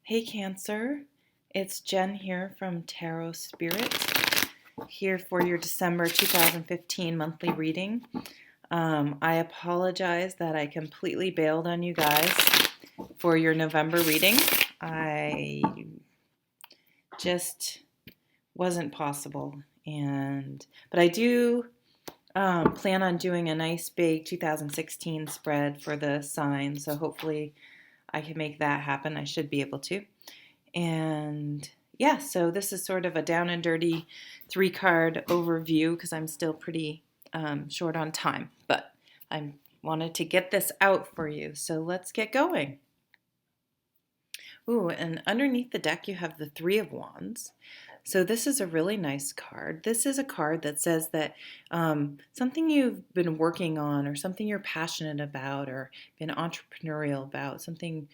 Hey Cancer, it's Jen here from Tarot Spirit, here for your December 2015 monthly reading. I apologize that I completely bailed on you guys for your November reading. I just wasn't possible, but I do plan on doing a nice big 2016 spread for the signs, so hopefully I can make that happen. I should be able to. And yeah, so this is sort of a down and dirty 3-card overview because I'm still pretty short on time, but I wanted to get this out for you. So let's get going. Ooh, and underneath the deck you have the 3 of Wands. So this is a really nice card. This is a card that says that something you've been working on or something you're passionate about or been entrepreneurial about, something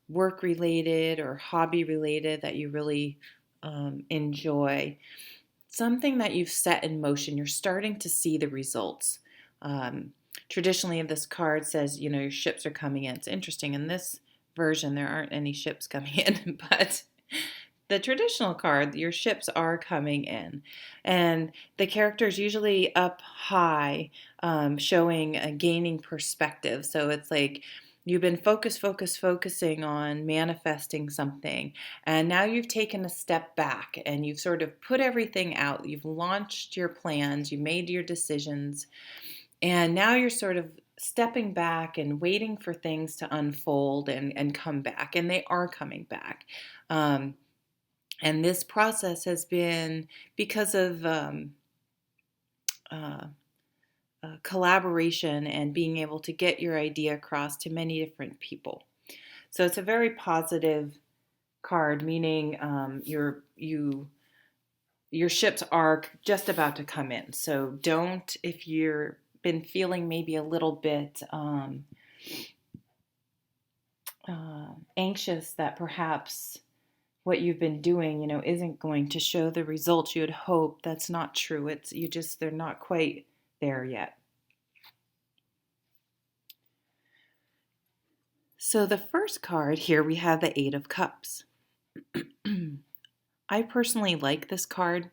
work related or hobby related that you really enjoy, something that you've set in motion, you're starting to see the results. Traditionally, this card says, your ships are coming in. It's interesting. In this version, there aren't any ships coming in, but the traditional card, your ships are coming in. And the character is usually up high, showing a gaining perspective. So it's like, you've been focusing on manifesting something. And now you've taken a step back and you've sort of put everything out. You've launched your plans, you made your decisions. And now you're sort of stepping back and waiting for things to unfold and come back. And they are coming back. And this process has been because of collaboration and being able to get your idea across to many different people. So it's a very positive card, meaning your ships are just about to come in. So don't, if you're been feeling maybe a little bit anxious that perhaps what you've been doing, isn't going to show the results you had hoped. That's not true. They're not quite there yet. So the first card here, we have the 8 of Cups. I personally like this card.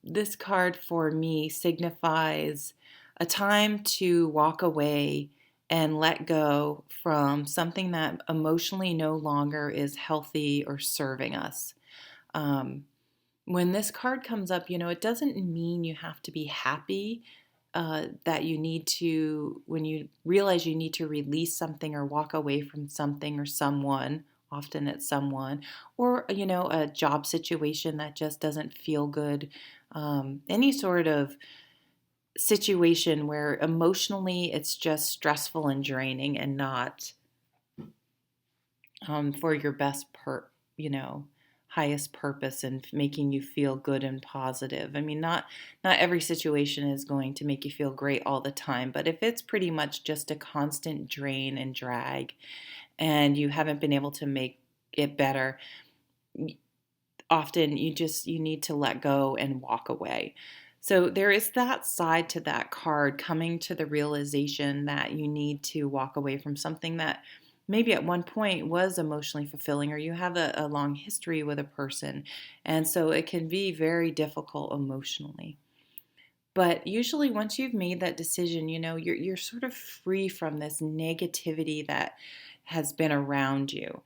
This card for me signifies a time to walk away and let go from something that emotionally no longer is healthy or serving us. When this card comes up, it doesn't mean you have to be happy. That you need to, when you realize you need to release something or walk away from something or someone, often it's someone, or, a job situation that just doesn't feel good. Any sort of situation where emotionally it's just stressful and draining and not for your best highest purpose and making you feel good and positive. I mean, not every situation is going to make you feel great all the time, but if it's pretty much just a constant drain and drag and you haven't been able to make it better, often you need to let go and walk away. So there is that side to that card, coming to the realization that you need to walk away from something that maybe at one point was emotionally fulfilling, or you have a long history with a person. And so it can be very difficult emotionally. But usually once you've made that decision, you're sort of free from this negativity that has been around you.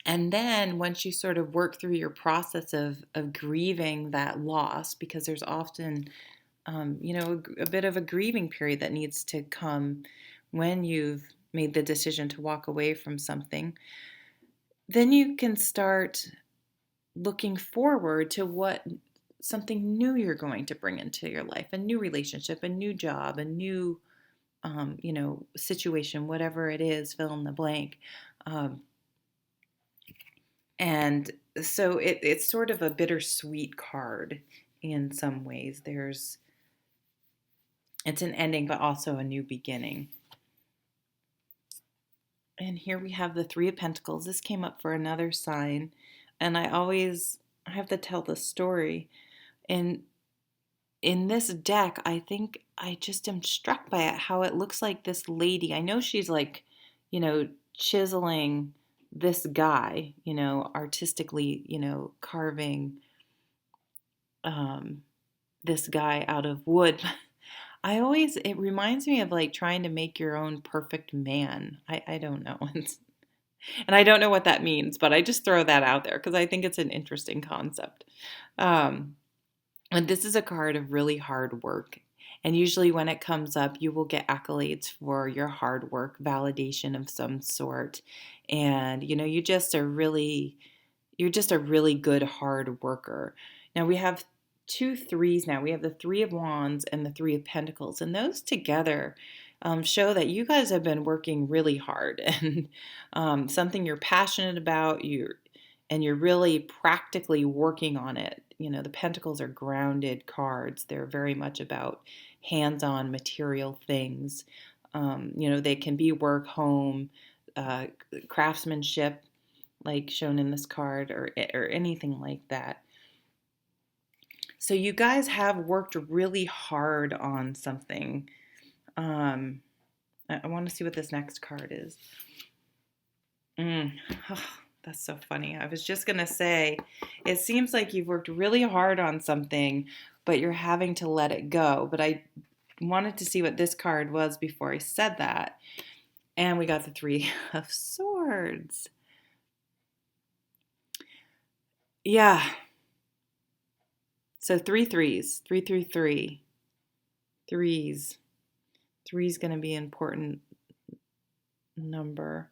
And then once you sort of work through your process of grieving that loss, because there's often, a bit of a grieving period that needs to come when you've made the decision to walk away from something, then you can start looking forward to what something new you're going to bring into your life, a new relationship, a new job, a new, situation, whatever it is, fill in the blank. And so it's sort of a bittersweet card in some ways. It's an ending, but also a new beginning. And here we have the 3 of Pentacles. This came up for another sign, and I have to tell the story. And in this deck, I think I just am struck by it, how it looks like this lady. I know she's like, chiseling this guy, artistically, carving um, this guy out of wood. It reminds me of like trying to make your own perfect man. I don't know. And I don't know what that means, but I just throw that out there because I think it's an interesting concept. Um, and this is a card of really hard work. And usually when it comes up, you will get accolades for your hard work, validation of some sort. And, you're just a really good hard worker. Now we have two threes now. We have the Three of Wands and the Three of Pentacles. And those together show that you guys have been working really hard and something you're passionate about. You're really practically working on it. The Pentacles are grounded cards. They're very much about hands-on material things. They can be work, home, uh, craftsmanship, like shown in this card, or anything like that. So you guys have worked really hard on something. I want to see what this next card is. Oh, that's so funny. I was just going to say, it seems like you've worked really hard on something, but you're having to let it go. But I wanted to see what this card was before I said that. And we got the Three of Swords. Yeah. So three threes, 333, threes. Three's going to be an important number.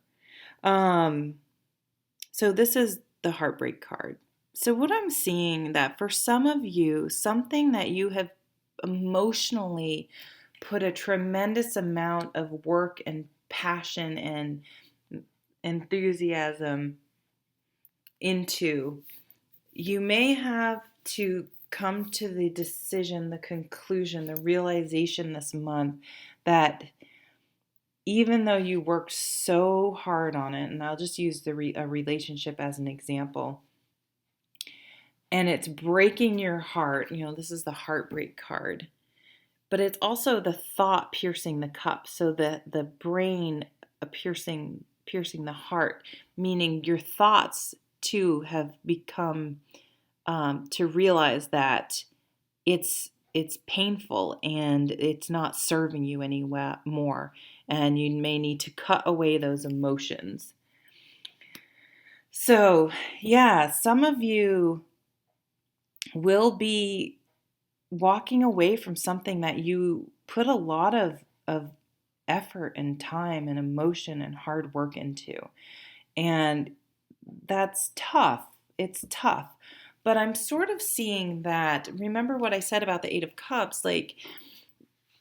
So this is the heartbreak card. So what I'm seeing that for some of you, something that you have emotionally put a tremendous amount of work and passion and enthusiasm into, you may have to come to the decision, the conclusion, the realization this month that even though you worked so hard on it, and I'll just use a relationship as an example, and it's breaking your heart, this is the heartbreak card, but it's also the thought piercing the cup, so the brain piercing the heart, meaning your thoughts too have become to realize that it's painful and it's not serving you anymore, and you may need to cut away those emotions. So yeah, some of you will be walking away from something that you put a lot of effort and time and emotion and hard work into, and that's tough. It's tough. But I'm sort of seeing that, remember what I said about the Eight of Cups, like,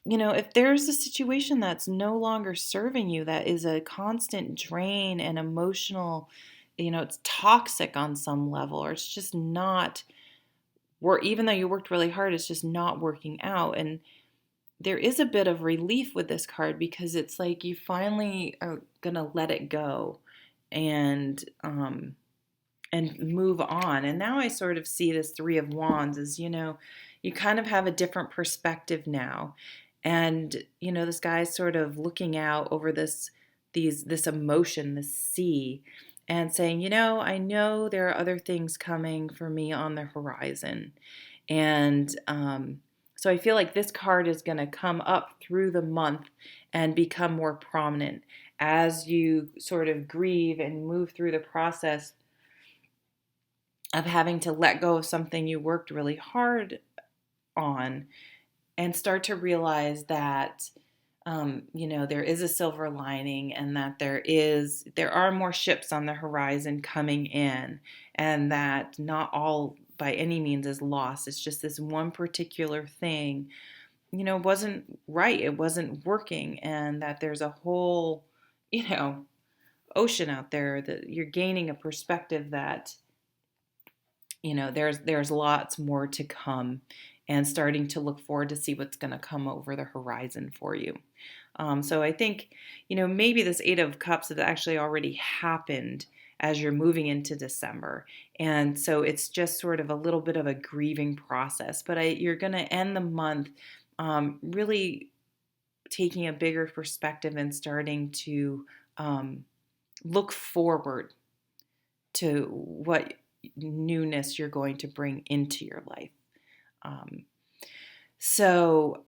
if there's a situation that's no longer serving you, that is a constant drain and emotional, it's toxic on some level, or it's just not even though you worked really hard, it's just not working out. And there is a bit of relief with this card because it's like you finally are gonna let it go and move on. And now I sort of see this Three of Wands as, you kind of have a different perspective now. And, this guy's sort of looking out over this emotion, this sea, and saying, I know there are other things coming for me on the horizon. And so I feel like this card is going to come up through the month and become more prominent as you sort of grieve and move through the process of having to let go of something you worked really hard on, and start to realize that there is a silver lining, and that there are more ships on the horizon coming in, and that not all by any means is lost. It's just this one particular thing, wasn't right. It wasn't working, and that there's a whole, ocean out there, that you're gaining a perspective that there's lots more to come, and starting to look forward to see what's going to come over the horizon for you. So I think, maybe this Eight of Cups has actually already happened as you're moving into December. And so it's just sort of a little bit of a grieving process. But you're going to end the month really taking a bigger perspective and starting to look forward to what newness you're going to bring into your life. Um, so